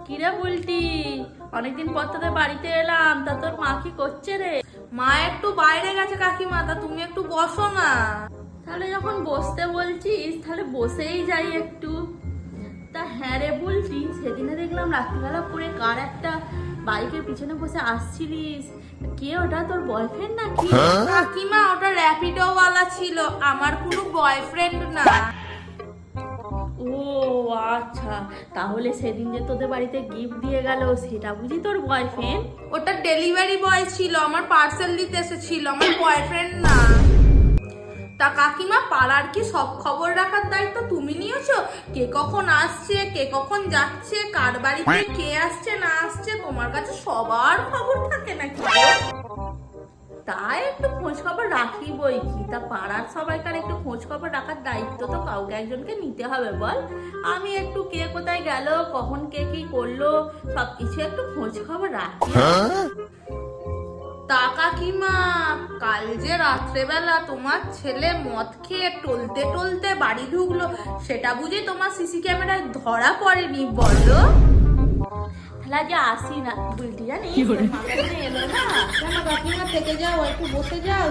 কিরে বুলটি, অনেকদিন পর তোদের বাড়িতে এলাম, তা তোর মা কি করছে রে? মা একটু বাইরে গেছে কাকিমা, তা তুমি একটু বসো না। তাহলে যখন বসতে বলছিস তাহলে বসেই যাই একটু। তা হ্যাঁ রে বুলটি, সেদিনে দেখলাম রাত্রিবেলা করে কার একটা বাইকের পিছনে বসে আসছিলিস, কে ওটা? তোর বয়ফ্রেন্ড নাকি? কাকিমা ওটা র্যাপিডো ওয়ালা ছিল, আমার কোনো বয়ফ্রেন্ড না। ও আচ্ছা, তাহলে সেদিন যে তোদের বাড়িতে গিফট দিয়ে গেল সেটা বুঝি তোর বয়ফ্রেন্ড? ওটা ডেলিভারি বয় ছিল, আমার পার্সেল দিতে এসেছিল, আমার বয়ফ্রেন্ড না। তা কাকিমা, পাড়ার কি সব খবর রাখার দায়িত্ব তুমি নিয়েছো? কে কখন আসছে, কে কখন যাচ্ছে, কার বাড়িতে কে আসছে না আসছে, তোমার কাছে সবার খবর থাকে নাকি? তাই একটু খোঁজ খবর রাখি বই কি। তা পাড়ার সবাইকার একটু খোঁজ খবর রাখার দায়িত্ব তো কাউকে একজনকে নিতে হবে বল। আমি একটু কে কোথায় গেল, কখন কে কি করলো, সবকিছু একটু খোঁজ খবর রাখি। তা কাকিমা, কাল যে রাত্রেবেলা তোমার ছেলে মদ খেয়ে টলতে টলতে বাড়ি ঢুকলো, সেটা বুঝি তোমার সিসি ক্যামেরায় ধরা পড়েনি বলো? তাহলে আজকে আসি না বুঝলি, জানিস এলো না। কেন কাকিমা, থেকে যাও, একটু বসে যাও।